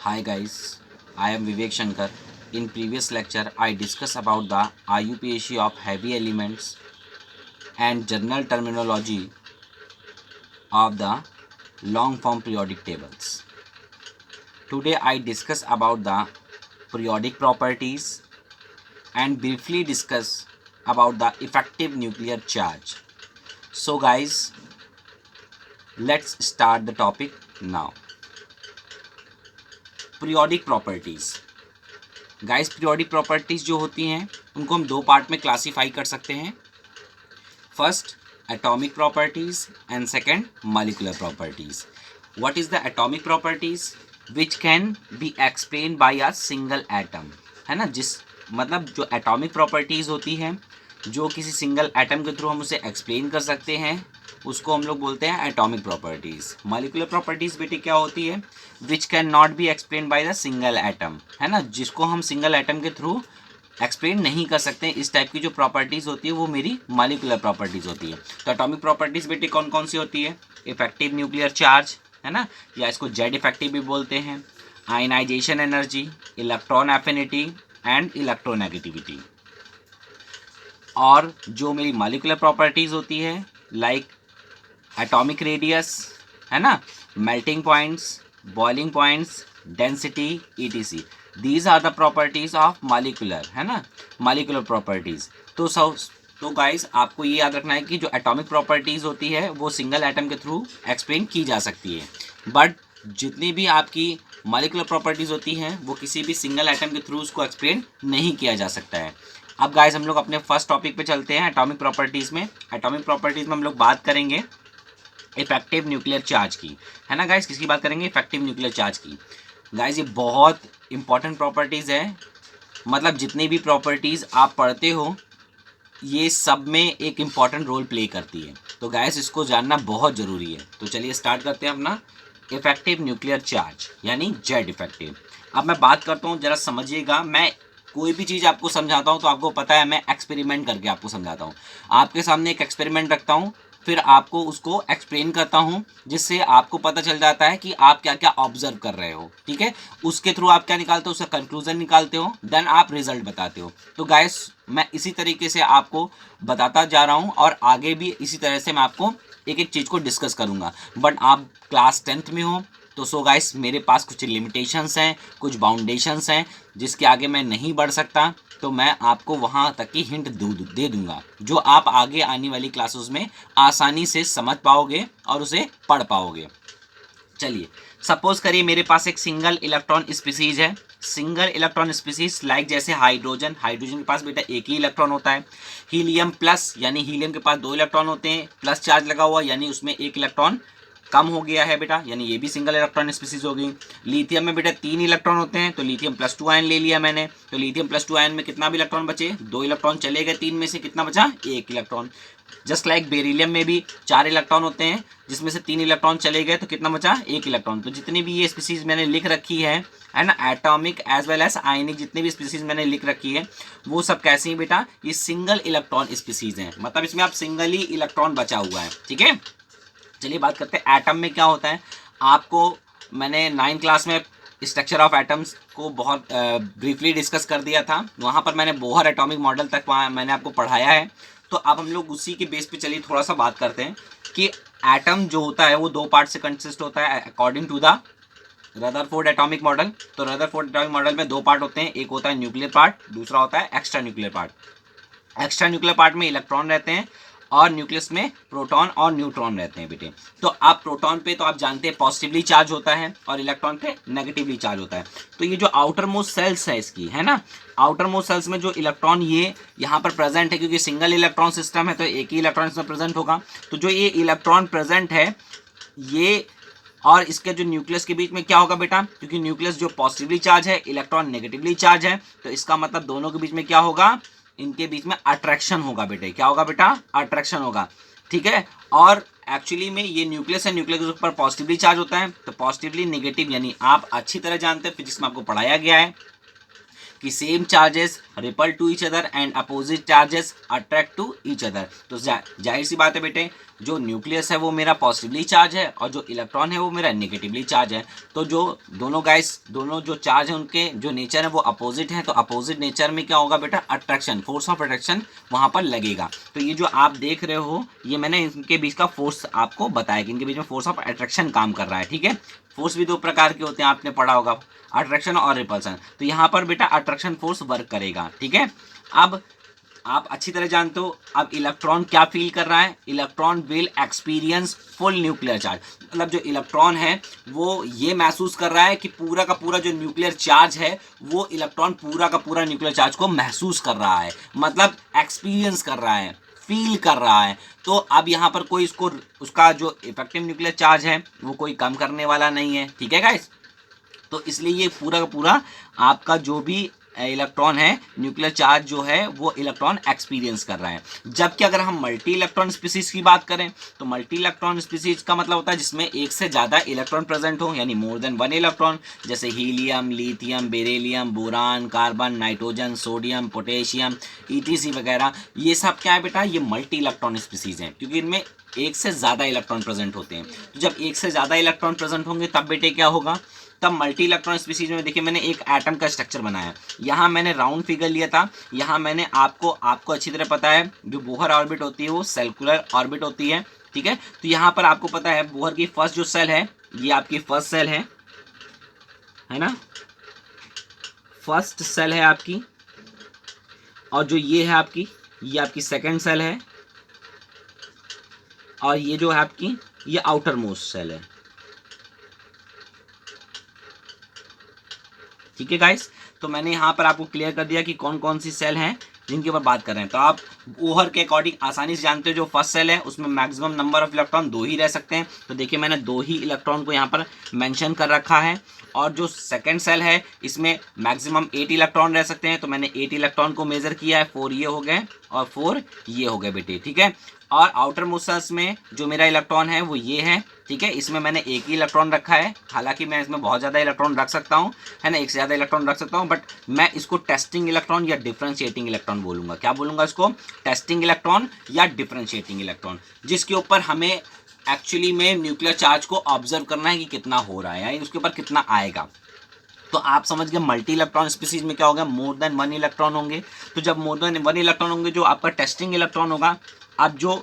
Hi guys, I am Vivek Shankar. In previous lecture, I discussed about the IUPAC of heavy elements and general terminology of the long form periodic tables. Today I discuss about the periodic properties and briefly discuss about the effective nuclear charge. So guys, let's start the topic now. Periodic properties. Guys periodic properties जो होती हैं उनको हम दो part में classify कर सकते हैं. First atomic properties and second molecular properties. What is the atomic properties? Which can be explain by a single atom. है ना, जिस मतलब जो एटॉमिक प्रॉपर्टीज होती हैं जो किसी सिंगल एटम के थ्रू हम उसे एक्सप्लेन कर सकते हैं उसको हम लोग बोलते हैं एटॉमिक प्रॉपर्टीज. मॉलिक्यूलर प्रॉपर्टीज बेटे क्या होती है? Which can not be explain by the single atom. है ना, जिसको हम सिंगल एटम के थ्रू एक्सप्लेन नहीं कर सकते. इस टाइप की जो प्रॉपर्टीज होती है वो मेरी मॉलिक्यूलर प्रॉपर्टीज होती है. तो एटॉमिक प्रॉपर्टीज बेटे कौन कौन सी होती है? इफेक्टिव न्यूक्लियर चार्ज, है ना, या इसको जेड इफेक्टिव भी बोलते हैं. Ionization energy, electron affinity and electronegativity. और जो मेरी मॉलिक्यूलर प्रॉपर्टीज होती है लाइक एटॉमिक रेडियस, है ना, melting points, boiling points, density, ETC. These are the properties of molecular, है ना, मॉलिक्यूलर प्रॉपर्टीज. तो गाइस आपको ये याद रखना है कि जो एटॉमिक प्रॉपर्टीज होती है वो सिंगल एटम के थ्रू एक्सप्लेन की जा सकती है, बट जितनी भी आपकी मॉलिक्यूलर प्रॉपर्टीज होती हैं वो किसी भी सिंगल एटम के थ्रू उसको एक्सप्लेन नहीं किया जा सकता है. अब गाइस हम लोग अपने फर्स्ट टॉपिक पे चलते हैं एटॉमिक प्रॉपर्टीज में. एटॉमिक प्रॉपर्टीज में हम लोग बात करेंगे इफेक्टिव न्यूक्लियर चार्ज की. है ना गाइस, किसकी बात करेंगे? इफेक्टिव न्यूक्लियर चार्ज की. गाइस ये बहुत इंपॉर्टेंट प्रॉपर्टीज़ है. मतलब जितनी भी प्रॉपर्टीज़ आप पढ़ते हो ये सब में एक इम्पॉर्टेंट रोल प्ले करती है. तो गाइस इसको जानना बहुत ज़रूरी है. तो चलिए स्टार्ट करते हैं अपना इफेक्टिव न्यूक्लियर चार्ज यानी जेड इफेक्टिव. अब मैं बात करता हूँ, ज़रा समझिएगा. मैं कोई भी चीज़ आपको समझाता हूँ तो आपको पता है मैं एक्सपेरिमेंट करके आपको समझाता हूँ. आपके सामने एक एक्सपेरिमेंट रखता हूँ, फिर आपको उसको एक्सप्लेन करता हूँ जिससे आपको पता चल जाता है कि आप क्या क्या ऑब्जर्व कर रहे हो. ठीक है, उसके थ्रू आप क्या निकालते हो? उसका कंक्लूजन निकालते हो, देन आप रिजल्ट बताते हो. तो गाइस मैं इसी तरीके से आपको बताता जा रहा हूँ और आगे भी इसी तरह से मैं आपको एक एक चीज़ को डिस्कस करूँगा. बट आप क्लास 10th में हो तो सो गाइस मेरे पास कुछ लिमिटेशंस हैं, कुछ बाउंडेशंस हैं जिसके आगे मैं नहीं बढ़ सकता. तो मैं आपको वहाँ तक की हिंट दे दूंगा जो आप आगे आने वाली क्लासेस में आसानी से समझ पाओगे और उसे पढ़ पाओगे. चलिए सपोज करिए मेरे पास एक सिंगल इलेक्ट्रॉन स्पीसीज है. सिंगल इलेक्ट्रॉन स्पीसीज लाइक जैसे हाइड्रोजन. हाइड्रोजन के पास बेटा एक ही इलेक्ट्रॉन होता है. हीलियम प्लस यानी हीलियम के पास दो इलेक्ट्रॉन होते हैं, प्लस चार्ज लगा हुआ यानी उसमें एक इलेक्ट्रॉन कम हो गया है बेटा, यानी ये भी सिंगल इलेक्ट्रॉन स्पीसीज हो गई. लिथियम में बेटा तीन इलेक्ट्रॉन होते हैं तो लिथियम प्लस टू आयन ले लिया मैंने. तो लिथियम प्लस टू आयन में कितना भी इलेक्ट्रॉन बचे? दो इलेक्ट्रॉन चले गए, तीन में से कितना बचा? एक इलेक्ट्रॉन. जस्ट लाइक बेरिलियम में भी चार इलेक्ट्रॉन होते हैं जिसमें से तीन इलेक्ट्रॉन चले गए तो कितना बचा? एक इलेक्ट्रॉन. तो जितनी भी ये स्पीसीज मैंने लिख रखी है ना, atomic as well as ionic जितनी भी स्पीसीज मैंने लिख रखी है वो सब कैसी हैं बेटा? ये सिंगल इलेक्ट्रॉन स्पीसीज हैं. मतलब इसमें आप सिंगल ही इलेक्ट्रॉन बचा हुआ है. ठीक है, चलिए बात करते हैं एटम में क्या होता है. आपको मैंने 9th क्लास में स्ट्रक्चर ऑफ एटम्स को बहुत ब्रीफली डिस्कस कर दिया था. वहाँ पर मैंने बोहर एटॉमिक मॉडल तक वहाँ मैंने आपको पढ़ाया है. तो अब हम लोग उसी के बेस पे चलिए थोड़ा सा बात करते हैं कि एटम जो होता है वो दो पार्ट से कंसिस्ट होता है according to the Rutherford atomic model. तो रदरफोर्ड एटॉमिक मॉडल में दो पार्ट होते हैं, एक होता है न्यूक्लियर पार्ट, दूसरा होता है extra nuclear part. Extra nuclear part में इलेक्ट्रॉन रहते हैं और न्यूक्लियस में प्रोटॉन और न्यूट्रॉन रहते हैं बेटे. तो आप प्रोटॉन पे तो आप जानते हैं पॉजिटिवली चार्ज होता है और इलेक्ट्रॉन पे नेगेटिवली चार्ज होता है. तो ये जो आउटर मोस्ट सेल्स है इसकी, है ना, आउटर मोस्ट सेल्स में जो इलेक्ट्रॉन ये यहाँ पर प्रेजेंट है क्योंकि सिंगल इलेक्ट्रॉन सिस्टम है तो एक ही इलेक्ट्रॉन इसमें प्रेजेंट होगा. तो जो ये इलेक्ट्रॉन प्रेजेंट है ये और इसके जो न्यूक्लियस के बीच में क्या होगा बेटा? क्योंकि न्यूक्लियस जो पॉजिटिवली चार्ज है, इलेक्ट्रॉन नेगेटिवली चार्ज है, तो इसका मतलब दोनों के बीच में क्या होगा? इनके बीच में अट्रैक्शन होगा बेटे. क्या होगा बेटा? अट्रैक्शन होगा. ठीक है, और एक्चुअली में ये न्यूक्लियस है, न्यूक्लियस के ऊपर पॉजिटिवली चार्ज होता है. तो पॉजिटिवली नेगेटिव यानी आप अच्छी तरह जानते हैं, फिजिक्स में आपको पढ़ाया गया है कि same charges repel to each other and opposite charges attract to each other. तो जाहिर सी बात है बेटे जो न्यूक्लियस है वो मेरा पॉजिटिवली चार्ज है और जो इलेक्ट्रॉन है वो मेरा नेगेटिवली चार्ज है। तो जो दोनों गाइस, दोनों जो चार्ज है उनके जो नेचर है वो अपोजिट है, तो अपोजिट नेचर में क्या होगा बेटा, अट्रैक्शन, फोर्स ऑफ अट्रैक्शन वहाँ पर लगेगा। तो ये जो आप देख रहे हो, ये मैंने इनके बीच का फोर्स आपको बताया कि इनके बीच में फोर्स ऑफ अट्रैक्शन काम कर रहा है, ठीक है। फोर्स भी दो प्रकार के होते हैं, आपने पढ़ा होगा, अट्रैक्शन और रिपल्सन। तो यहाँ पर बेटा अट्रैक्शन फोर्स वर्क करेगा, ठीक है। अब आप अच्छी तरह जानते हो, अब इलेक्ट्रॉन क्या फील कर रहा है, electron will experience full nuclear charge. मतलब जो इलेक्ट्रॉन है वो ये महसूस कर रहा है कि पूरा का पूरा जो न्यूक्लियर चार्ज है वो इलेक्ट्रॉन पूरा का पूरा न्यूक्लियर चार्ज को महसूस कर रहा है, मतलब एक्सपीरियंस कर रहा है, फील कर रहा है। तो अब यहाँ पर कोई इसको, उसका जो इफेक्टिव न्यूक्लियर चार्ज है वो कोई कम करने वाला नहीं है, ठीक है गाइस। तो इसलिए ये पूरा का पूरा आपका जो भी इलेक्ट्रॉन है, न्यूक्लियर चार्ज जो है वो इलेक्ट्रॉन एक्सपीरियंस कर रहा है। जबकि अगर हम मल्टी इलेक्ट्रॉन स्पीसीज की बात करें, तो मल्टी इलेक्ट्रॉन स्पीसीज का मतलब होता है जिसमें एक से ज़्यादा इलेक्ट्रॉन प्रेजेंट हो, यानी मोर देन वन इलेक्ट्रॉन, जैसे helium, lithium, beryllium, boron, carbon, nitrogen, sodium, potassium, etc वगैरह। ये सब क्या है बेटा, ये मल्टी इलेक्ट्रॉन स्पीसीज हैं, क्योंकि इनमें एक से ज़्यादा इलेक्ट्रॉन प्रेजेंट होते हैं। तो जब एक से ज़्यादा इलेक्ट्रॉन प्रेजेंट होंगे तब बेटे क्या होगा, तब मल्टी इलेक्ट्रॉन स्पीसीज में देखिए मैंने एक एटम का स्ट्रक्चर बनाया। यहाँ मैंने राउंड फिगर लिया था, यहाँ मैंने आपको अच्छी तरह पता है जो बोहर ऑर्बिट होती है वो सर्कुलर ऑर्बिट होती है, ठीक है। तो यहाँ पर आपको पता है बोहर की फर्स्ट जो सेल है ये आपकी फर्स्ट सेल है ना, फर्स्ट सेल है आपकी, और जो ये है आपकी, ये आपकी सेकेंड सेल है, और ये जो है आपकी ये आउटर मोस्ट सेल है, ठीक है गाइस। तो मैंने यहाँ पर आपको क्लियर कर दिया कि कौन कौन सी सेल हैं जिनके ऊपर बात कर रहे हैं। तो आप बोहर के अकॉर्डिंग आसानी से जानते हो जो फर्स्ट सेल है उसमें मैक्सिमम नंबर ऑफ इलेक्ट्रॉन 2 ही रह सकते हैं, तो देखिए मैंने 2 ही इलेक्ट्रॉन को यहाँ पर मेंशन कर रखा है। और जो सेकंड सेल है इसमें मैक्सिमम 8 इलेक्ट्रॉन रह सकते हैं, तो मैंने 8 इलेक्ट्रॉन को मेजर किया है, 4 ये हो गए और 4 ये हो गए बेटे, ठीक है। और आउटर मोस्ट सेल्स में जो मेरा इलेक्ट्रॉन है वो ये है, ठीक है। इसमें मैंने एक ही इलेक्ट्रॉन रखा है, हालांकि मैं इसमें बहुत ज़्यादा इलेक्ट्रॉन रख सकता हूँ, है ना, एक से ज़्यादा इलेक्ट्रॉन रख सकता हूँ, बट मैं इसको टेस्टिंग इलेक्ट्रॉन या डिफरेंशिएटिंग इलेक्ट्रॉन बोलूँगा। क्या बोलूँगा इसको, टेस्टिंग इलेक्ट्रॉन या डिफरेंशिएटिंग इलेक्ट्रॉन, जिसके ऊपर हमें एक्चुअली में न्यूक्लियर चार्ज को ऑब्जर्व करना है कि कितना हो रहा है, यानी उसके ऊपर कितना आएगा। तो आप समझ गए मल्टी इलेक्ट्रॉन स्पीसीज में क्या होगा, मोर देन वन इलेक्ट्रॉन होंगे। तो जब मोर देन वन इलेक्ट्रॉन होंगे जो आपका टेस्टिंग इलेक्ट्रॉन होगा। अब जो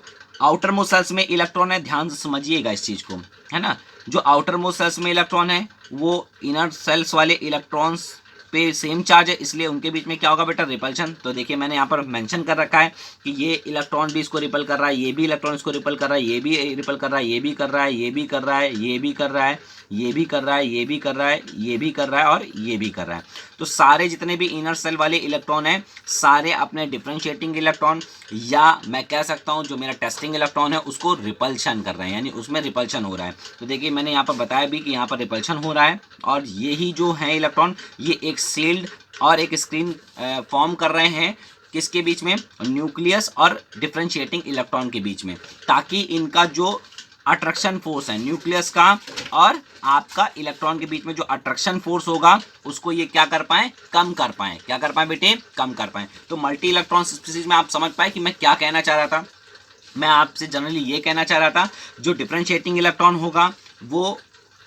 आउटर मोस्ट सेल्स में इलेक्ट्रॉन है, ध्यान से समझिएगा इस चीज़ को, है ना। जो आउटर मोस्ट सेल्स में इलेक्ट्रॉन है वो इनर सेल्स वाले इलेक्ट्रॉन्स पे सेम चार्ज है, इसलिए उनके बीच में क्या होगा बेटा, रिपल्शन। तो देखिए मैंने यहाँ पर मेंशन कर रखा है कि ये इलेक्ट्रॉन भी इसको रिपल कर रहा है, ये भी इलेक्ट्रॉन इसको रिपल कर रहा है, ये भी रिपल कर रहा है, ये भी कर रहा है, ये भी कर रहा है, ये भी कर रहा है, ये भी कर रहा है, ये भी कर रहा है, ये भी कर रहा है और ये भी कर रहा है। तो सारे जितने भी इनर सेल वाले इलेक्ट्रॉन हैं सारे अपने डिफरेंशिएटिंग इलेक्ट्रॉन या मैं कह सकता हूँ जो मेरा टेस्टिंग इलेक्ट्रॉन है उसको रिपल्शन कर रहे हैं, यानी उसमें रिपल्शन हो रहा है। तो देखिए मैंने यहाँ पर बताया भी कि यहाँ पर रिपल्शन हो रहा है, और यही जो है इलेक्ट्रॉन ये एक सील्ड और एक स्क्रीन फॉर्म कर रहे हैं, किसके बीच में, न्यूक्लियस और डिफरेंशिएटिंग इलेक्ट्रॉन के बीच में, ताकि इनका जो अट्रैक्शन फोर्स है न्यूक्लियस का और आपका इलेक्ट्रॉन के बीच में जो अट्रैक्शन फोर्स होगा उसको ये क्या कर पाए, कम कर पाए। क्या कर पाए बेटे, कम कर पाए। तो मल्टी इलेक्ट्रॉन स्पीसीज में आप समझ पाए कि मैं क्या कहना चाह रहा था। मैं आपसे जनरली ये कहना चाह रहा था जो डिफरेंशिएटिंग इलेक्ट्रॉन होगा वो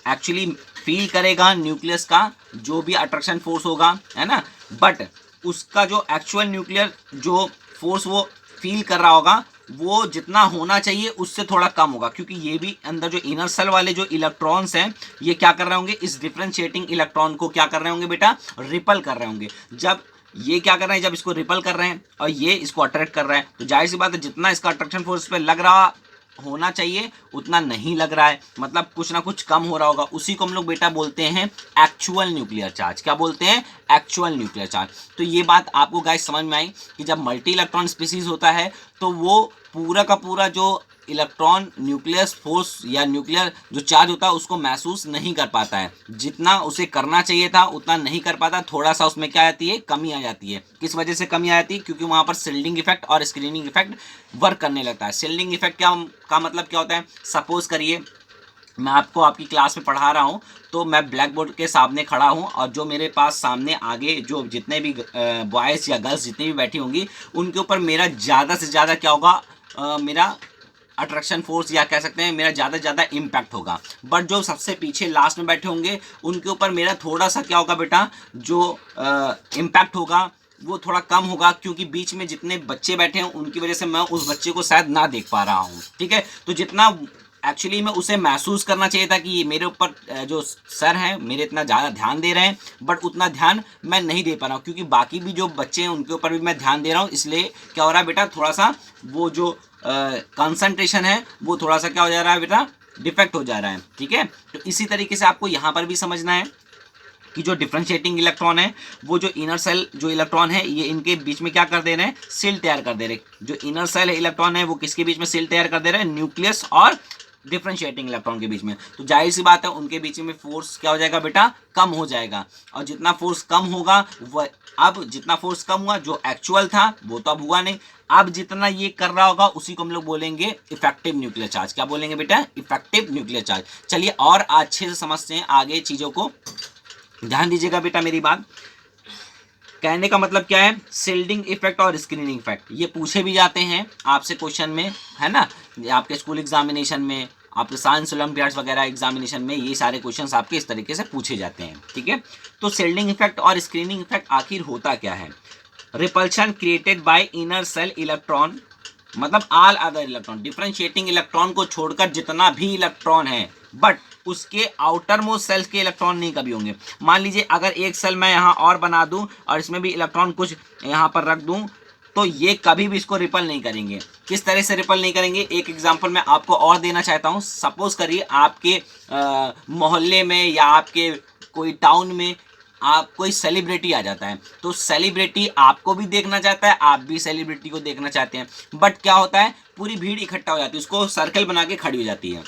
एक्चुअली फील करेगा न्यूक्लियस का जो भी अट्रैक्शन फोर्स होगा, है ना, बट उसका जो एक्चुअल न्यूक्लियर जो फोर्स वो फील कर रहा होगा वो जितना होना चाहिए उससे थोड़ा कम होगा, क्योंकि ये भी अंदर जो इनर सेल वाले जो इलेक्ट्रॉन्स हैं ये क्या कर रहे होंगे, इस डिफरेंशिएटिंग इलेक्ट्रॉन को क्या कर रहे होंगे बेटा, रिपल कर रहे होंगे। जब ये क्या कर रहे हैं, जब इसको रिपल कर रहे हैं और ये इसको अट्रैक्ट कर रहे हैं, तो जाहिर सी बात है जितना इसका अट्रैक्शन फोर्स पे लग रहा होना चाहिए उतना नहीं लग रहा है, मतलब कुछ ना कुछ कम हो रहा होगा। उसी को हम लोग बेटा बोलते हैं एक्चुअल न्यूक्लियर चार्ज। क्या बोलते हैं, एक्चुअल न्यूक्लियर चार्ज। तो ये बात आपको गाइस समझ में आई कि जब मल्टी इलेक्ट्रॉन स्पीसीज होता है तो वो पूरा का पूरा जो इलेक्ट्रॉन न्यूक्लियस फोर्स या न्यूक्लियर जो चार्ज होता है उसको महसूस नहीं कर पाता है, जितना उसे करना चाहिए था उतना नहीं कर पाता, थोड़ा सा उसमें क्या आती है, कमी आ जाती है। किस वजह से कमी आ जाती है, क्योंकि वहाँ पर शिल्डिंग इफेक्ट और स्क्रीनिंग इफेक्ट वर्क करने लगता है। शिल्डिंग इफेक्ट क्या का मतलब क्या होता है, सपोज करिए मैं आपको आपकी क्लास में पढ़ा रहा हूँ तो मैं ब्लैक बोर्ड के सामने खड़ा हूँ और जो मेरे पास सामने आगे जो जितने भी बॉयज़ या गर्ल्स जितनी भी बैठी होंगी उनके ऊपर मेरा ज़्यादा से ज़्यादा क्या होगा, मेरा अट्रैक्शन फोर्स या कह सकते हैं मेरा ज़्यादा से ज़्यादा इम्पैक्ट होगा। बट जो सबसे पीछे लास्ट में बैठे होंगे उनके ऊपर मेरा थोड़ा सा क्या होगा बेटा, जो इम्पैक्ट होगा वो थोड़ा कम होगा, क्योंकि बीच में जितने बच्चे बैठे हैं उनकी वजह से मैं उस बच्चे को शायद ना देख पा रहा हूँ। ठीक है, तो जितना एक्चुअली में उसे महसूस करना चाहिए था कि ये मेरे ऊपर जो सर हैं मेरे इतना ज़्यादा ध्यान दे रहे हैं, बट उतना ध्यान मैं नहीं दे पा रहा हूँ, क्योंकि बाकी भी जो बच्चे हैं उनके ऊपर भी मैं ध्यान दे रहा हूँ। इसलिए क्या हो रहा है बेटा, थोड़ा सा वो जो कंसंट्रेशन है वो थोड़ा सा क्या हो जा रहा है बेटा, डिफेक्ट हो जा रहा है। ठीक है, तो इसी तरीके से आपको यहाँ पर भी समझना है कि जो डिफरेंशिएटिंग इलेक्ट्रॉन है वो जो इनर सेल जो इलेक्ट्रॉन है ये इनके बीच में क्या कर दे रहे हैं, सेल तैयार कर दे रहे हैं। जो इनर सेल इलेक्ट्रॉन है वो किसके बीच में सेल तैयार कर दे रहे हैं, न्यूक्लियस और डिफरेंशिएटिंग इलेक्ट्रॉन के बीच में। तो जाहिर सी बात है उनके बीच में फोर्स क्या हो जाएगा बेटा, कम हो जाएगा। और जितना फोर्स कम होगा वह, अब जितना फोर्स कम हुआ जो एक्चुअल था वो तो अब हुआ नहीं, अब जितना ये कर रहा होगा उसी को हम लोग बोलेंगे इफेक्टिव न्यूक्लियर चार्ज। क्या बोलेंगे बेटा, इफेक्टिव न्यूक्लियर चार्ज। चलिए और अच्छे से समझते हैं आगे चीजों को, ध्यान दीजिएगा बेटा मेरी बात। कहने का मतलब क्या है, शिल्डिंग इफेक्ट और स्क्रीनिंग इफेक्ट ये पूछे भी जाते हैं आपसे क्वेश्चन में, है ना, आपके स्कूल एग्जामिनेशन में, आपके साइंस ओलंपियाड्स वगैरह एग्जामिनेशन में ये सारे क्वेश्चंस आपके इस तरीके से पूछे जाते हैं। ठीक है, तो शिल्डिंग इफेक्ट और स्क्रीनिंग इफेक्ट आखिर होता क्या है। Repulsion created by inner shell electron, मतलब all other electron, differentiating electron को छोड़कर जितना भी इलेक्ट्रॉन है, बट उसके आउटर मोस्ट सेल्स के इलेक्ट्रॉन नहीं कभी होंगे। मान लीजिए अगर एक सेल मैं यहाँ और बना दूं और इसमें भी इलेक्ट्रॉन कुछ यहाँ पर रख दूं, तो ये कभी भी इसको रिपल नहीं करेंगे। किस तरह से रिपल नहीं करेंगे, एक एग्जांपल मैं आपको और देना चाहता हूँ। सपोज करिए आपके मोहल्ले में या आपके कोई टाउन में आप कोई सेलिब्रिटी आ जाता है, तो सेलिब्रिटी आपको भी देखना चाहता है, आप भी सेलिब्रिटी को देखना चाहते हैं, बट क्या होता है पूरी भीड़ इकट्ठा हो जाती है, उसको सर्कल बना के खड़ी हो जाती है,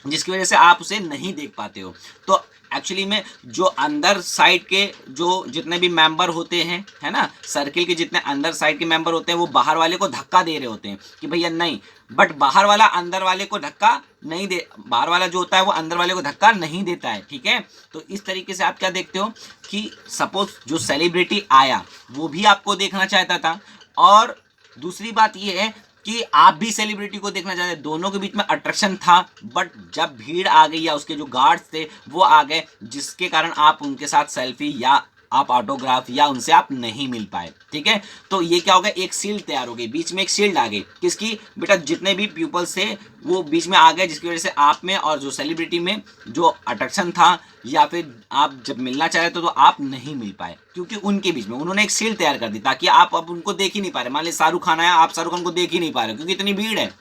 जिसकी वजह से आप उसे नहीं देख पाते हो। तो एक्चुअली में जो अंदर साइड के जो जितने भी मेंबर होते हैं, है ना, सर्किल के जितने अंदर साइड के मेंबर होते हैं वो बाहर वाले को धक्का दे रहे होते हैं कि भैया नहीं, बट बाहर वाला अंदर वाले को धक्का नहीं दे, बाहर वाला जो होता है वो अंदर वाले को धक्का नहीं देता है। ठीक है, तो इस तरीके से आप क्या देखते हो कि सपोज जो सेलिब्रिटी आया वो भी आपको देखना चाहता था, और दूसरी बात ये है कि आप भी सेलिब्रिटी को देखना चाहते, दोनों के बीच में अट्रैक्शन था, बट जब भीड़ आ गई या उसके जो गार्ड्स थे वो आ गए, जिसके कारण आप उनके साथ सेल्फी या आप ऑटोग्राफ या उनसे आप नहीं मिल पाए। ठीक है, तो ये क्या हो गया, एक शील्ड तैयार हो गई, बीच में एक शील्ड आ गई, किसकी बेटा, जितने भी पीपल्स थे वो बीच में आ गए, जिसकी वजह से आप में और जो सेलिब्रिटी में जो अट्रैक्शन था या फिर आप जब मिलना चाह रहे थे तो आप नहीं मिल पाए, क्योंकि उनके बीच में उन्होंने एक शील्ड तैयार कर दी ताकि आप अब उनको देख ही नहीं पा रहे। मान लीजिए शाहरुख खान आया, आप शाहरुख खान को देख ही नहीं पा रहे क्योंकि इतनी भीड़ है।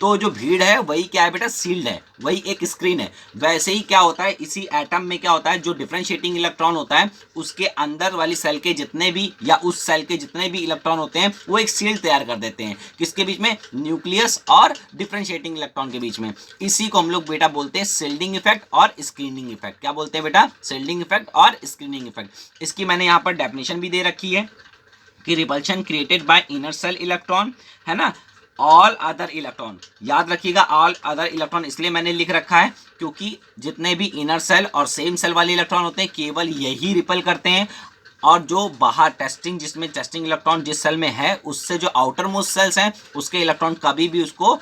तो जो भीड़ है वही क्या है बेटा, शील्ड है, वही एक स्क्रीन है। वैसे ही क्या होता है, इसी एटम में क्या होता है, जो डिफरेंशिएटिंग इलेक्ट्रॉन होता है उसके अंदर वाली सेल के जितने भी या उस सेल के जितने भी इलेक्ट्रॉन होते हैं वो एक शील्ड तैयार कर देते हैं, किसके बीच में, न्यूक्लियस और डिफरेंशिएटिंग इलेक्ट्रॉन के बीच में। इसी को हम लोग बेटा बोलते हैं शील्डिंग इफेक्ट और स्क्रीनिंग इफेक्ट। क्या बोलते हैं बेटा, शील्डिंग इफेक्ट और स्क्रीनिंग इफेक्ट। इसकी मैंने यहाँ पर डेफिनेशन भी दे रखी है कि repulsion created by inner shell electron, है ना, ऑल अदर इलेक्ट्रॉन। याद रखिएगा ऑल अदर इलेक्ट्रॉन इसलिए मैंने लिख रखा है क्योंकि जितने भी इनर सेल और सेम सेल वाले इलेक्ट्रॉन होते हैं केवल यही रिपल करते हैं, और जो बाहर टेस्टिंग जिसमें टेस्टिंग इलेक्ट्रॉन जिस सेल में है उससे जो आउटर मोस्ट सेल्स हैं उसके इलेक्ट्रॉन कभी भी उसको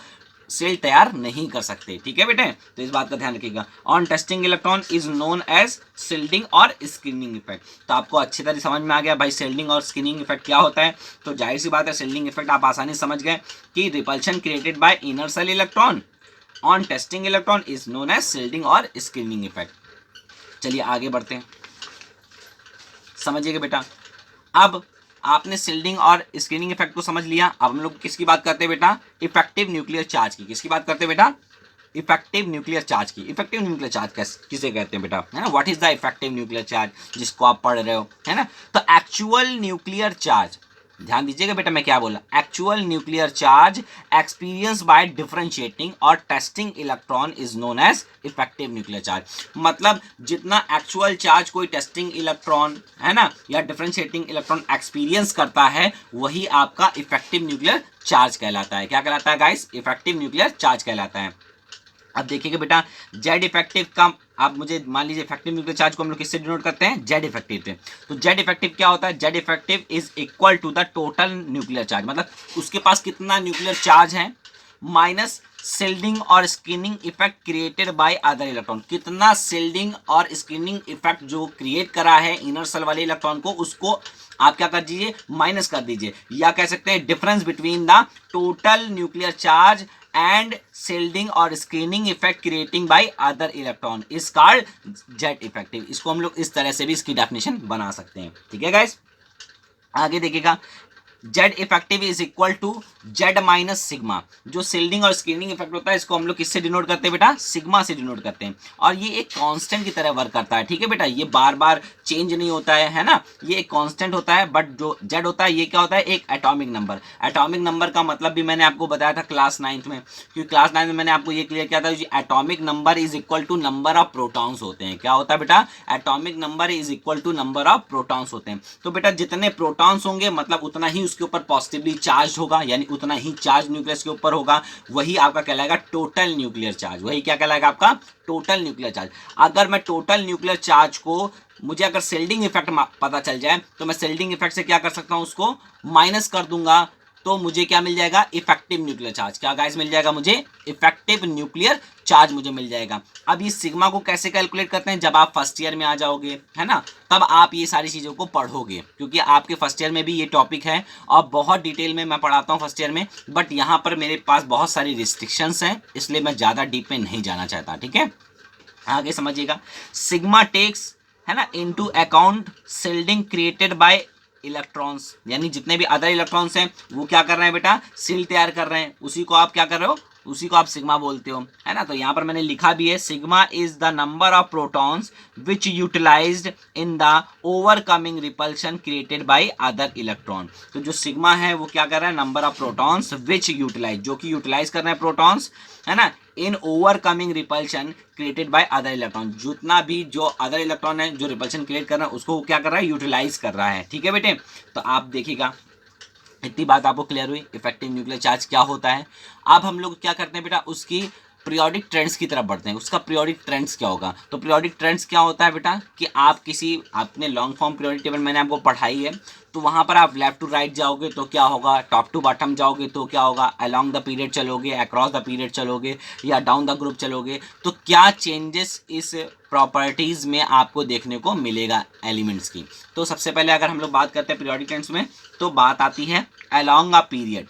सेल तैयार नहीं कर सकते। ठीक है बेटे, तो इस बात का ध्यान रखिएगा। On testing electron is known as shielding और स्क्रीनिंग इफेक्ट। तो आपको अच्छी तरह समझ में आ गया भाई शील्डिंग और स्क्रीनिंग इफेक्ट क्या होता है। तो जाहिर सी बात है शील्डिंग इफेक्ट आप आसानी से समझ गए कि repulsion created by inner shell electron on testing electron is known as shielding और स्क्रीनिंग इफेक्ट। चलिए आगे बढ़ते हैं, समझिएगा बेटा। अब आपने शील्डिंग और स्क्रीनिंग इफेक्ट को समझ लिया। अब हम लोग किसकी बात करते हैं बेटा, इफेक्टिव न्यूक्लियर चार्ज की। किसकी बात करते हैं बेटा, इफेक्टिव न्यूक्लियर चार्ज की। इफेक्टिव न्यूक्लियर चार्ज किसे कहते हैं बेटा, है ना, what is the effective nuclear charge जिसको आप पढ़ रहे हो, है ना। तो एक्चुअल न्यूक्लियर चार्ज, ध्यान दीजिएगा बेटा मैं क्या बोला, actual nuclear charge experience by differentiating और testing electron is known as effective nuclear charge. मतलब जितना एक्चुअल चार्ज कोई टेस्टिंग इलेक्ट्रॉन, है ना, या डिफरेंशिएटिंग इलेक्ट्रॉन एक्सपीरियंस करता है वही आपका इफेक्टिव न्यूक्लियर चार्ज कहलाता है। क्या कहलाता है गाइस, इफेक्टिव न्यूक्लियर चार्ज कहलाता है। अब देखिएगा बेटा जेड इफेक्टिव का, आप मुझे मान लीजिए इफेक्टिव न्यूक्लियर चार्ज को हम लोग किससे डिनोट करते हैं, जेड इफेक्टिव से। तो जेड इफेक्टिव क्या होता है, Z effective is equal to the total nuclear charge. मतलब उसके पास कितना न्यूक्लियर चार्ज है माइनस शिल्डिंग और screening effect created by other electron. कितना शिल्डिंग और स्किनिंग इफेक्ट जो क्रिएट करा है इनर सेल वाले इलेक्ट्रॉन को, उसको आप क्या कर दीजिए, माइनस कर दीजिए, या कह सकते हैं difference between the total nuclear charge and shielding और screening effect creating by other electron is called Z effective. इसको हम लोग इस तरह से भी इसकी डेफिनेशन बना सकते हैं। ठीक है गाइस, आगे देखिएगा, Z effective is equal to Z minus sigma. जो शिल्डिंग और स्क्रीनिंग इफेक्ट होता है इसको हम लोग किससे डिनोट करते हैं बेटा, सिग्मा से डिनोट करते हैं, और ये एक कांस्टेंट की तरह वर्क करता है। ठीक है बेटा, ये बार बार चेंज नहीं होता है ना, ये एक कांस्टेंट होता है। बट जो जेड होता है ये क्या होता है, एक एटॉमिक नंबर। एटॉमिक नंबर का मतलब भी मैंने आपको बताया था क्लास 9th में, क्योंकि क्लास 9th में मैंने आपको ये क्लियर किया था atomic number is equal to number of protons होते हैं। क्या होता है बेटा, atomic number is equal to number of protons होते हैं। तो बेटा जितने प्रोटॉन्स होंगे मतलब उतना ही उसके ऊपर पॉजिटिवली चार्ज होगा, यानी उतना ही चार्ज न्यूक्लियस के ऊपर होगा, वही आपका कहलाएगा टोटल न्यूक्लियर चार्ज। वही क्या कहलाएगा आपका, टोटल न्यूक्लियर चार्ज। अगर मैं टोटल न्यूक्लियर चार्ज को, मुझे अगर शिल्डिंग इफेक्ट पता चल जाए तो मैं शिल्डिंग इफेक्ट से क्या कर सकता हूं, उसको माइनस कर दूंगा, तो मुझे क्या मिल जाएगा, इफेक्टिव न्यूक्लियर चार्ज। क्या गाइस मिल जाएगा मुझे, इफेक्टिव न्यूक्लियर चार्ज मुझे मिल जाएगा। अब ये सिग्मा को कैसे कैलकुलेट करते हैं, जब आप फर्स्ट ईयर में आ जाओगे है ना, तब आप ये सारी चीज़ों को पढ़ोगे, क्योंकि आपके फर्स्ट ईयर में भी ये टॉपिक है और बहुत डिटेल में मैं पढ़ाता हूँ फर्स्ट ईयर में। बट यहाँ पर मेरे पास बहुत सारी रिस्ट्रिक्शंस हैं, इसलिए मैं ज़्यादा डीप में नहीं जाना चाहता। ठीक है, आगे समझिएगा, सिग्मा टेक्स है ना into account shielding created by electrons, यानी जितने भी अदर इलेक्ट्रॉन्स हैं वो क्या कर रहे हैं बेटा, सील तैयार कर रहे हैं, उसी को आप क्या कर रहे हो, उसी को आप सिग्मा बोलते हो, है ना। तो यहाँ पर मैंने लिखा भी है, sigma is the number of protons which utilized in the overcoming repulsion created by other electron. तो जो सिग्मा है वो क्या कर रहा है, number of protons which utilize, जो कि यूटिलाइज कर रहे हैं प्रोटॉन्स, है ना, in overcoming repulsion created by other electron. जितना भी जो अदर इलेक्ट्रॉन है जो रिपल्शन क्रिएट कर रहा है उसको क्या कर रहा है, यूटिलाइज कर रहा है। ठीक है बेटे, तो आप देखिएगा इतनी बात आपको क्लियर हुई, इफेक्टिव न्यूक्लियर चार्ज क्या होता है। अब हम लोग क्या करते हैं बेटा, उसकी पीरियोडिक ट्रेंड्स की तरफ बढ़ते हैं। उसका पीरियोडिक ट्रेंड्स क्या होगा, तो पीरियोडिक ट्रेंड्स क्या होता है बेटा, कि आप किसी, आपने लॉन्ग फॉर्म पीरियोडिक टेबल मैंने आपको पढ़ाई है, तो वहाँ पर आप लेफ्ट टू राइट जाओगे तो क्या होगा, टॉप टू बॉटम जाओगे तो क्या होगा, अलोंग द पीरियड चलोगे, अक्रॉस द पीरियड चलोगे, या डाउन द ग्रुप चलोगे, तो क्या चेंजेस इस प्रॉपर्टीज़ में आपको देखने को मिलेगा एलिमेंट्स की। तो सबसे पहले अगर हम लोग बात करते हैं पीरियोडिक ट्रेंड्स में, तो बात आती है अलोंग अ पीरियड।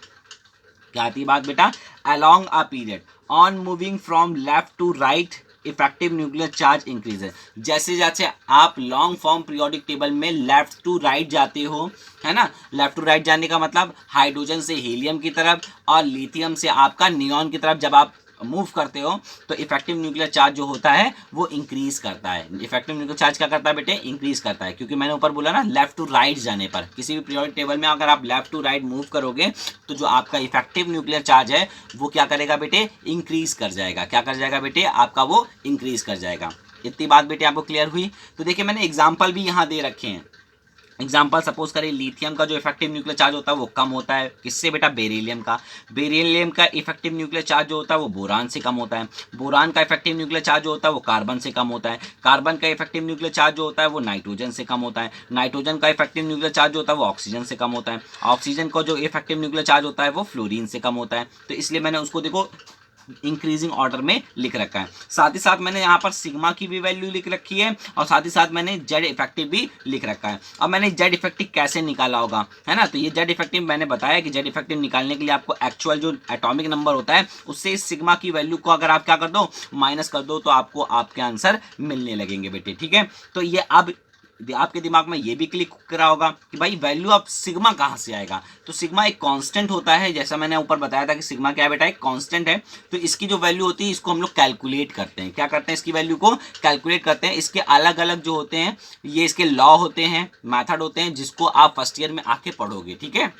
क्या आती है बात बेटा, along a period on moving from left to right effective nuclear charge increases. जैसे जैसे आप लॉन्ग फॉर्म पीरियोडिक टेबल में लेफ्ट टू राइट जाते हो, है ना, लेफ्ट टू राइट जाने का मतलब हाइड्रोजन से हीलियम की तरफ और लिथियम से आपका नियॉन की तरफ जब आप मूव करते हो, तो इफेक्टिव न्यूक्लियर चार्ज जो होता है वो इंक्रीज करता है। इफेक्टिव न्यूक्लियर चार्ज क्या करता है बेटे, इंक्रीज करता है, क्योंकि मैंने ऊपर बोला ना, लेफ्ट टू राइट जाने पर, किसी भी पीरियोडिक टेबल में अगर आप लेफ्ट टू राइट मूव करोगे तो जो आपका इफेक्टिव न्यूक्लियर चार्ज है वो क्या करेगा बेटे, इंक्रीज कर जाएगा। क्या कर जाएगा बेटे, आपका वो इंक्रीज कर जाएगा। इतनी बात बेटे आपको क्लियर हुई। तो देखिए मैंने एग्जाम्पल भी यहाँ दे रखे हैं। एग्जाम्पल सपोज करें, लिथियम का जो इफेक्टिव न्यूक्लियर चार्ज होता है वो कम होता है, किससे बेटा, बेरिलियम का। बेरिलियम का इफेक्टिव न्यूक्लियर चार्ज जो होता है वो बोरान से कम होता है। बोरान का इफेक्टिव न्यूक्लियर चार्ज जो होता है वो कार्बन से कम होता है। कार्बन का इफेक्टिव न्यूक्लियर चार्ज जो होता है वो नाइट्रोजन से कम होता है। नाइट्रोजन का इफेक्टिव न्यूक्लियर चार्ज जो होता है वो ऑक्सीजन से कम होता है। ऑक्सीजन का जो इफेक्टिव न्यूक्लियर चार्ज होता है वो फ्लोरीन से कम होता है। तो इसलिए मैंने उसको देखो इंक्रीजिंग ऑर्डर में लिख रखा है। साथ ही साथ मैंने यहाँ पर सिग्मा की भी वैल्यू लिख रखी है, और साथ ही साथ मैंने जेड इफेक्टिव भी लिख रखा है। अब मैंने जेड इफेक्टिव कैसे निकाला होगा, है ना, तो ये जेड इफेक्टिव मैंने बताया कि जेड इफेक्टिव निकालने के लिए आपको एक्चुअल जो एटॉमिक नंबर होता है उससे इस सिग्मा की वैल्यू को अगर आप क्या कर दो, माइनस कर दो, तो आपको आपके आंसर मिलने लगेंगे बेटे। ठीक है, तो ये अब आपके दिमाग में ये भी क्लिक करा होगा कि भाई वैल्यू ऑफ सिग्मा कहाँ से आएगा। तो सिग्मा एक कांस्टेंट होता है, जैसा मैंने ऊपर बताया था कि सिग्मा क्या है बेटा, एक कांस्टेंट है। तो इसकी जो वैल्यू होती है इसको हम लोग कैलकुलेट करते हैं। क्या करते हैं, इसकी वैल्यू को कैलकुलेट करते हैं। इसके अलग अलग जो होते हैं ये इसके लॉ होते हैं, मैथड होते हैं, जिसको आप फर्स्ट ईयर में आके पढ़ोगे। ठीक है,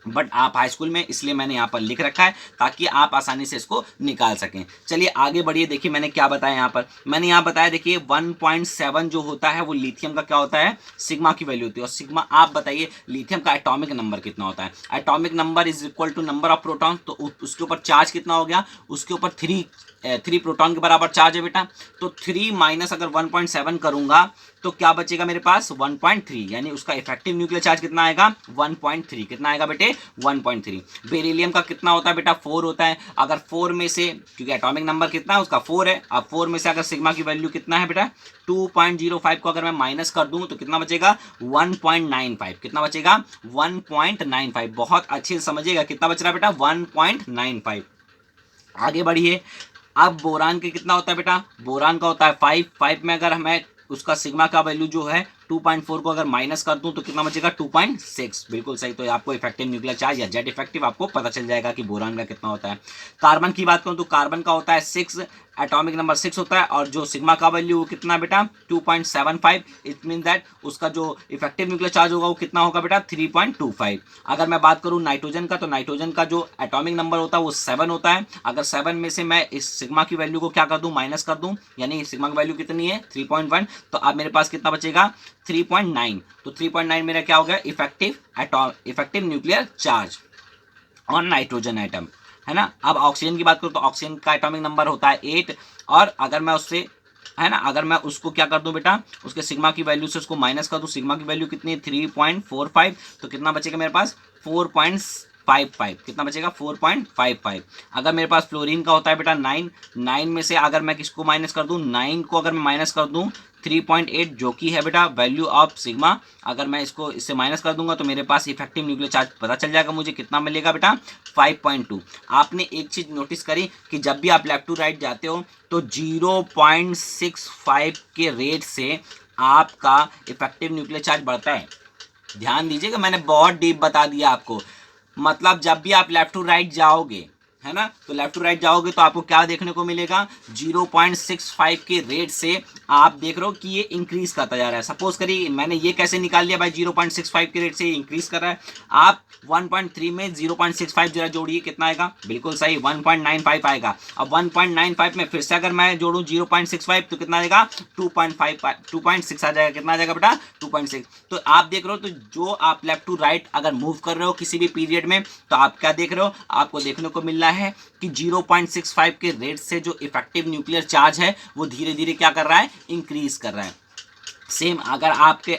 बट आप हाई स्कूल में, इसलिए मैंने यहाँ पर लिख रखा है ताकि आप आसानी से इसको निकाल सकें। चलिए आगे बढ़िए, देखिए मैंने क्या बताया यहाँ पर। मैंने यहाँ बताया देखिए 1.7 जो होता है वो लिथियम का क्या होता है, सिग्मा की वैल्यू होती है। और सिग्मा, आप बताइए लिथियम का एटॉमिक नंबर कितना होता है। Atomic number is equal to number of proton, तो उसके ऊपर चार्ज कितना हो गया, उसके ऊपर 3 3 प्रोटॉन के बराबर चार्ज है बेटा, तो 3 माइनस अगर 1.7 करूंगा तो क्या बचेगा मेरे पास 1.3, यानी उसका इफेक्टिव न्यूक्लियर चार्ज कितना आएगा 1.3। कितना आएगा बेटे 1.3। बेरिलियम का कितना होता है बेटा 4 होता है। अगर 4 में से, क्योंकि एटॉमिक नंबर कितना है उसका 4 है, अब 4 में से अगर सिग्मा की वैल्यू कितना है बेटा 2.05 को अगर मैं माइनस कर दूं तो कितना बचेगा 1.95। कितना बचेगा 1.95। बहुत अच्छे से समझिएगा कितना बच रहा है बेटा 1.95। आगे बढ़िए। अब बोरान के कितना होता है बेटा, बोरान का होता है 5 में अगर मैं उसका सिग्मा का वैल्यू जो है 2.4 को अगर माइनस कर दूं तो कितना बचेगा 2.6। बिल्कुल सही। तो आपको इफेक्टिव न्यूक्लियर चार्ज या जेड इफेक्टिव आपको पता चल जाएगा कि बोरान का कितना होता है। कार्बन की बात करूं तो कार्बन का होता है 6, एटॉमिक नंबर 6 होता है, और जो सिग्मा का वैल्यू वो कितना बेटा 2.75। इट मीन दैट उसका जो इफेक्टिव न्यूक्लियर चार्ज होगा वो कितना होगा बेटा 3.25। अगर मैं बात करूं नाइट्रोजन का, तो नाइट्रोजन का जो एटॉमिक नंबर होता है वो 7 होता है। अगर 7 में से मैं इस सिग्मा की वैल्यू को क्या कर दूं माइनस कर दूं, यानी सिग्मा की वैल्यू कितनी है 3.1, तो अब मेरे पास कितना बचेगा 3.9। तो 3.9 मेरा क्या हो गया effective nuclear charge on nitrogen atom, है ना। अब ऑक्सीजन की बात करूं तो ऑक्सीजन का एटॉमिक नंबर होता है 8, और अगर मैं उससे, है ना, अगर मैं उसको क्या कर दूं बेटा उसके सिग्मा की वैल्यू से उसको माइनस कर दूं, सिग्मा की वैल्यू कितनी है 3.45, तो कितना बचेगा मेरे पास 4.55। कितना बचेगा 4.55। अगर मेरे पास फ्लोरीन का होता है बेटा 9 में से अगर मैं किसको माइनस कर दूं 9 को अगर मैं माइनस कर दूं 3.8 जो कि है बेटा वैल्यू ऑफ सिग्मा, अगर मैं इसको इससे माइनस कर दूंगा तो मेरे पास इफेक्टिव न्यूक्लियर चार्ज पता चल जाएगा मुझे कितना मिलेगा बेटा 5.2। आपने एक चीज नोटिस करी कि जब भी आप लेफ्ट टू राइट जाते हो तो 0.65 के रेट से आपका इफेक्टिव न्यूक्लियर चार्ज बढ़ता है। ध्यान दीजिएगा, मैंने बहुत डीप बता दिया आपको। मतलब जब भी आप लेफ्ट टू राइट जाओगे, है ना, तो लेफ्ट टू राइट जाओगे तो आपको क्या देखने को मिलेगा 0.65 के रेट से आप देख रहे हो कि ये इंक्रीज करता जा रहा है। सपोज करिए मैंने ये कैसे निकाल लिया भाई 0.65 के रेट से इंक्रीज कर रहा है। आप 1.3 में 0.65 जरा जोड़िए कितना आएगा, बिल्कुल सही 1.95 आएगा। अब 1.95 में फिर से अगर मैं जोड़ूं 0.65 तो कितना आएगा 2.6 आ जाएगा। कितना आ जाएगा बेटा 2.6। तो आप देख रहे हो, तो जो आप लेफ्ट टू राइट अगर मूव कर रहे हो किसी भी पीरियड में तो आप क्या देख रहे हो, आपको देखने को मिल रहा है कि 0.65 के रेट से जो इफेक्टिव न्यूक्लियर चार्ज है वो धीरे धीरे क्या कर रहा है इंक्रीज कर रहा है। सेम अगर आपके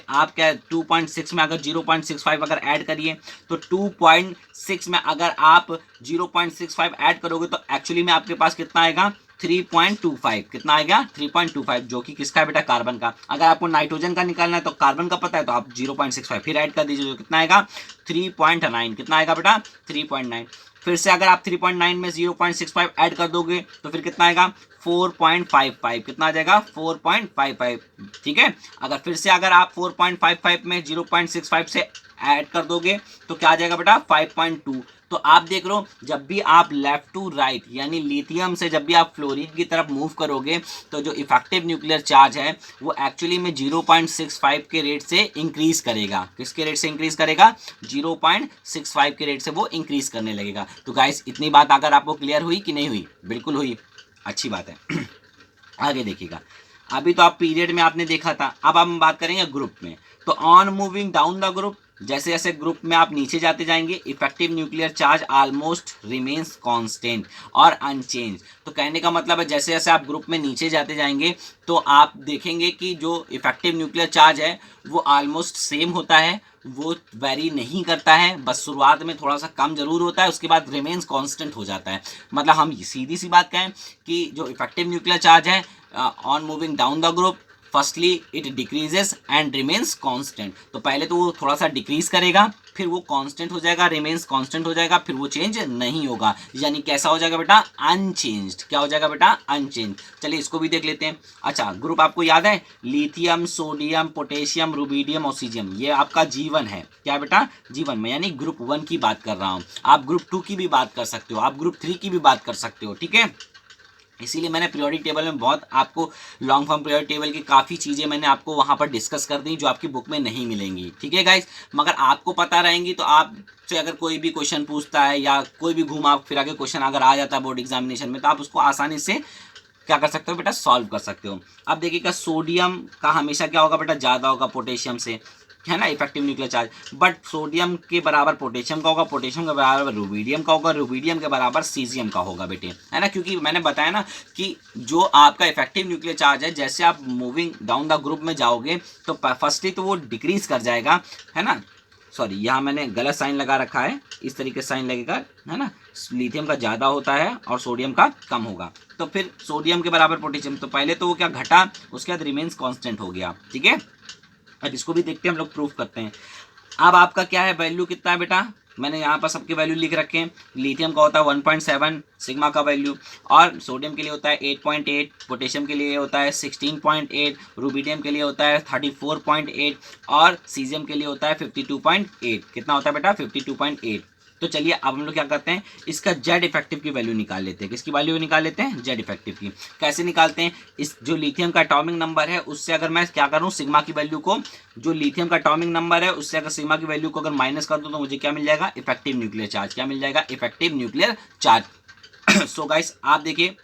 2.6 में अगर 0.65 अगर ऐड करिए तो 2.6 में अगर आप 0.65 ऐड करोगे तो एक्चुअली में आपके पास कितना आएगा 3.25। कितना आएगा 3.25, जो कि किसका है बेटा कार्बन का। अगर आपको नाइट्रोजन का निकालना है तो कार्बन का पता है तो आप 0.65 फिर ऐड कर दीजिए, तो कितना आएगा 3.9। कितना आएगा बेटा 3.9। फिर से अगर आप 3.9 में 0.65 ऐड कर दोगे तो फिर कितना आएगा 4.55। कितना आ जाएगा 4.55। ठीक है, अगर फिर से अगर आप 4.55 में 0.65 से ऐड कर दोगे तो क्या आ जाएगा बेटा 5.2। तो आप देख रहे हो जब भी आप लेफ्ट टू राइट यानी लिथियम से जब भी आप फ्लोरीन की तरफ मूव करोगे तो जो इफेक्टिव न्यूक्लियर चार्ज है वो एक्चुअली में 0.65 के रेट से इंक्रीज करेगा। किसके रेट से इंक्रीज करेगा 0.65 के रेट से वो इंक्रीज करने लगेगा। तो गाइस इतनी बात अगर आपको क्लियर हुई कि नहीं हुई, बिल्कुल हुई, अच्छी बात है। आगे देखिएगा, अभी तो आप पीरियड में आपने देखा था, अब हम बात करेंगे ग्रुप में। तो on moving down the group, जैसे जैसे ग्रुप में आप नीचे जाते जाएंगे effective nuclear charge almost remains constant और अनचेंज। तो कहने का मतलब है जैसे जैसे आप ग्रुप में नीचे जाते जाएंगे तो आप देखेंगे कि जो इफेक्टिव न्यूक्लियर चार्ज है वो ऑलमोस्ट सेम होता है, वो वेरी नहीं करता है, बस शुरुआत में थोड़ा सा कम जरूर होता है, उसके बाद रिमेन्स कांस्टेंट हो जाता है। मतलब हम सीधी सी बात कहें कि जो इफेक्टिव न्यूक्लियर चार्ज है on moving down the group firstly it decreases and remains constant. तो पहले तो वो थोड़ा सा डिक्रीज करेगा, फिर वो कांस्टेंट हो जाएगा, रिमेन्स कांस्टेंट हो जाएगा, फिर वो चेंज नहीं होगा। यानी कैसा हो जाएगा बेटा अनचेंज्ड। क्या हो जाएगा बेटा अनचेंज। चलिए इसको भी देख लेते हैं। अच्छा, ग्रुप आपको याद है lithium, sodium, potassium, rubidium, oxygen, ये आपका जीवन है। क्या बेटा जीवन में, यानी ग्रुप 1 की बात कर रहा हूँ। आप ग्रुप 2 की भी बात कर सकते हो, आप ग्रुप 3 की भी बात कर सकते हो। ठीक है, इसीलिए मैंने पीरियोडिक टेबल में बहुत आपको लॉन्ग फॉर्म पीरियोडिक टेबल की काफ़ी चीज़ें मैंने आपको वहाँ पर डिस्कस कर दी जो आपकी बुक में नहीं मिलेंगी। ठीक है गाइस, मगर आपको पता रहेंगी तो आपसे अगर कोई भी क्वेश्चन पूछता है या कोई भी घुमा फिरा के क्वेश्चन अगर आ जाता है बोर्ड एग्जामिनेशन में तो आप उसको आसानी से क्या कर सकते हो बेटा सॉल्व कर सकते हो। अब देखिएगा सोडियम का हमेशा क्या होगा बेटा ज़्यादा होगा पोटेशियम से, है ना, effective nuclear charge. But sodium के बराबर पोटेशियम का होगा, पोटेशियम के बराबर रुबीडियम का होगा, रुबीडियम के बराबर सीजियम का होगा बेटे, है ना। क्योंकि मैंने बताया ना कि जो आपका इफेक्टिव न्यूक्लियर चार्ज है, जैसे आप मूविंग डाउन द ग्रुप में जाओगे तो फर्स्टली तो वो डिक्रीज कर जाएगा, है ना। सॉरी, यहाँ मैंने गलत साइन लगा रखा है, इस तरीके से साइन लगेगा, है ना। लिथियम का ज़्यादा होता है और सोडियम का कम होगा। तो फिर सोडियम के बराबर पोटेशियम, तो पहले तो वो क्या घटा, उसके बाद रिमेन्स कांस्टेंट हो गया, ठीक है। अब इसको भी देखते हैं, हम लोग प्रूफ करते हैं। अब आपका क्या है, वैल्यू कितना है बेटा, मैंने यहाँ पर सबके वैल्यू लिख रखे हैं। लिथियम का होता है 1.7 सिग्मा का वैल्यू, और सोडियम के लिए होता है 8.8, पोटेशियम के लिए होता है 16.8, रुबीडियम के लिए होता है 34.8, और सीजियम के लिए होता है 52.8। कितना होता है बेटा, 52.8। तो चलिए अब हम लोग क्या करते हैं, इसका जेड इफेक्टिव की वैल्यू निकाल लेते हैं। किसकी वैल्यू निकाल लेते हैं, जेड इफेक्टिव की। कैसे निकालते हैं, इस जो लिथियम का एटॉमिक नंबर है उससे अगर मैं क्या करूं, सिग्मा की वैल्यू को, जो लिथियम का एटॉमिक नंबर है उससे अगर सिग्मा की वैल्यू को अगर माइनस कर दूं तो मुझे क्या मिल जाएगा, इफेक्टिव न्यूक्लियर चार्ज। क्या मिल जाएगा, effective nuclear charge. So guys आप देखिए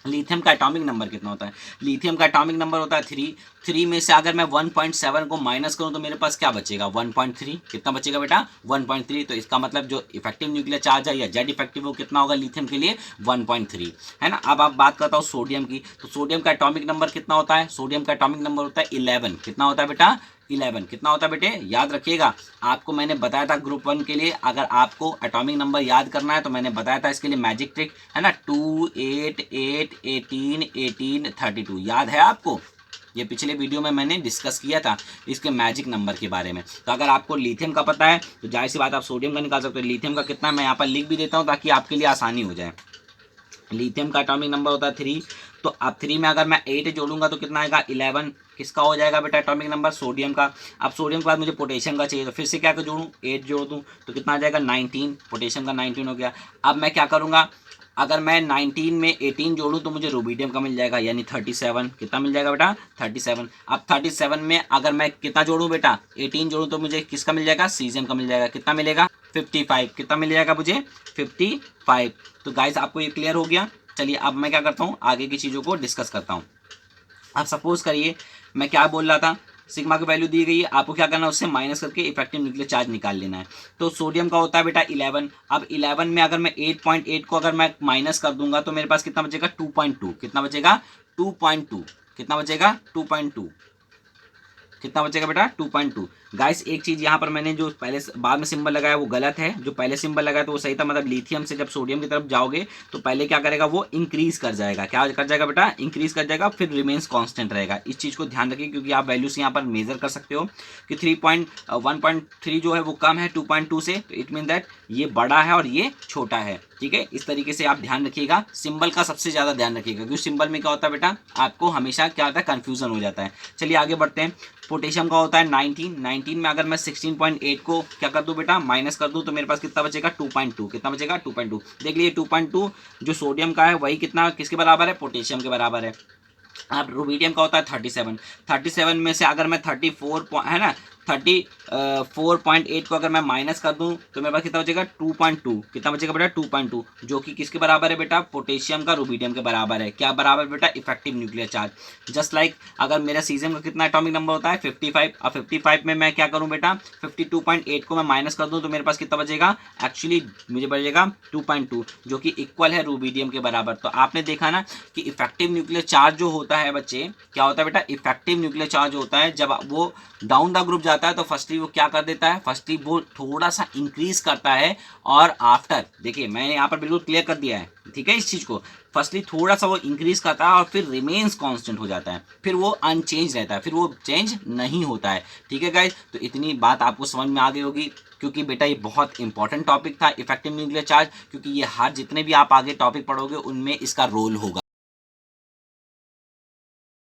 लिथियम का एटॉमिक नंबर कितना होता है, लिथियम का एटॉमिक नंबर होता है 3। 3 में से अगर मैं 1.7 को माइनस करूं तो मेरे पास क्या बचेगा, 1.3। कितना बचेगा बेटा, 1.3। तो इसका मतलब जो इफेक्टिव न्यूक्लियर चार्ज है या जेड इफेक्टिव वो कितना होगा लिथियम के लिए, 1.3, है ना। अब आप बात करता हूँ सोडियम की, तो सोडियम का एटॉमिक नंबर कितना होता है, सोडियम का एटॉमिक नंबर होता है 11। कितना होता है बेटा, 11। कितना होता है बेटे, याद रखिएगा, आपको मैंने बताया था ग्रुप 1 के लिए अगर आपको एटॉमिक नंबर याद करना है तो मैंने बताया था इसके लिए मैजिक ट्रिक, है ना, 2 8 8 18 18 32। याद है आपको, ये पिछले वीडियो में मैंने डिस्कस किया था इसके मैजिक नंबर के बारे में। तो अगर आपको लिथियम का पता है तो जाहिर सी बात आप सोडियम का निकाल सकते हो। लिथियम का कितना मैं यहाँ पर लिख भी देता हूँ ताकि आपके लिए आसानी हो जाए। लिथियम का एटॉमिक नंबर होता है 3, तो अब 3 में अगर मैं 8 जोड़ूंगा तो कितना आएगा, 11। किसका हो जाएगा बेटा एटॉमिक नंबर, सोडियम का। अब सोडियम के बाद मुझे पोटेशियम का चाहिए, तो फिर से क्या जोड़ूं, 8 जोड़ दूं तो कितना आ जाएगा, 19। पोटेशियम का 19 हो गया। अब मैं क्या करूंगा, अगर मैं 19 में 18 जोड़ूं तो मुझे रुबीडियम का मिल जाएगा, यानी 37। कितना मिल जाएगा बेटा, 37। अब 37 में अगर मैं कितना जोड़ूं बेटा, 18 जोड़ूं तो मुझे किसका मिल जाएगा, सीजियम का मिल जाएगा। कितना मिलेगा, 55। कितना मिल जाएगा मुझे, 55। तो गाइस आपको ये क्लियर हो गया। चलिए अब मैं क्या करता हूँ, आगे की चीज़ों को डिस्कस करता हूँ। अब सपोज करिए मैं क्या बोल रहा था, सिग्मा की वैल्यू दी गई है, आपको क्या करना है, उससे माइनस करके इफेक्टिव न्यूक्लियर चार्ज निकाल लेना है। तो सोडियम का होता है बेटा 11। अब 11 में अगर मैं 8.8 को अगर मैं माइनस कर दूंगा तो मेरे पास कितना बचेगा, 2.2। कितना बचेगा, 2.2। कितना बचेगा, 2.2। कितना बचेगा बेटा, 2.2। गाइस एक चीज यहाँ पर मैंने जो पहले बाद में सिंबल लगाया वो गलत है, जो पहले सिंबल लगाया तो वो सही था। मतलब लिथियम से जब सोडियम की तरफ जाओगे तो पहले क्या करेगा, वो इंक्रीज कर जाएगा। क्या कर जाएगा बेटा, इंक्रीज कर जाएगा, फिर रिमेन्स कांस्टेंट रहेगा। इस चीज को ध्यान रखिए क्योंकि आप वैल्यूज यहाँ पर मेजर कर सकते हो कि 1.3 जो है वो कम है 2.2 से, तो इट मीन दैट ये बड़ा है और ये छोटा है, ठीक है। इस तरीके से आप ध्यान रखिएगा, सिंबल का सबसे ज्यादा ध्यान रखिएगा क्योंकि सिंबल में क्या होता है बेटा, आपको हमेशा क्या होता है, कंफ्यूजन हो जाता है। चलिए आगे बढ़ते हैं। पोटेशियम का होता है 19 में अगर मैं 16.8 को क्या कर दूं बेटा, माइनस कर दूं तो मेरे पास कितना बचेगा, 2.2। कितना बचेगा, 2.2। देख लीजिए 2.2 जो सोडियम का है वही कितना किसके बराबर है, पोटेशियम के बराबर है। अब रुबीडियम का होता है 37 में से अगर मैं 34 है ना 34.8 को अगर मैं माइनस कर दूं तो मेरे पास कितना बचेगा, 2.2। कितना बचेगा बेटा, 2.2, जो कि किसके बराबर है बेटा, पोटेशियम का रुबीडियम के बराबर है। क्या बराबर बेटा, effective nuclear charge. Just like अगर मेरा सीजियम का कितना एटॉमिक नंबर होता है, 55। अब 55 में मैं क्या करूं बेटा, 52.8 को मैं माइनस कर दूं तो मेरे पास कितना बचेगा, एक्चुअली मुझे बचेगा 2.2, जो कि इक्वल है रुबीडियम के बराबर। तो आपने देखा ना कि इफेक्टिव न्यूक्लियर चार्ज जो होता है बच्चे, क्या होता है बेटा, इफेक्टिव न्यूक्लियर चार्ज होता है जब वो डाउन द ग्रुप जाता है तो फर्स्टली वो क्या कर देता है, फर्स्टली वो थोड़ा सा इंक्रीज करता है और आफ्टर, देखिए मैंने यहाँ पर बिल्कुल क्लियर कर दिया है, ठीक है। इस चीज को फर्स्टली थोड़ा सा वो इंक्रीज करता है और फिर रिमेन्स कांस्टेंट हो जाता है, फिर वो अनचेंज रहता है, फिर वो चेंज नहीं होता है, ठीक है गाइस। तो इतनी बात आपको समझ में आ गई होगी क्योंकि बेटा ये बहुत इंपॉर्टेंट टॉपिक था इफेक्टिव न्यूक्लियर चार्ज, क्योंकि ये हर जितने भी आप आगे टॉपिक पढ़ोगे उनमें इसका रोल होगा।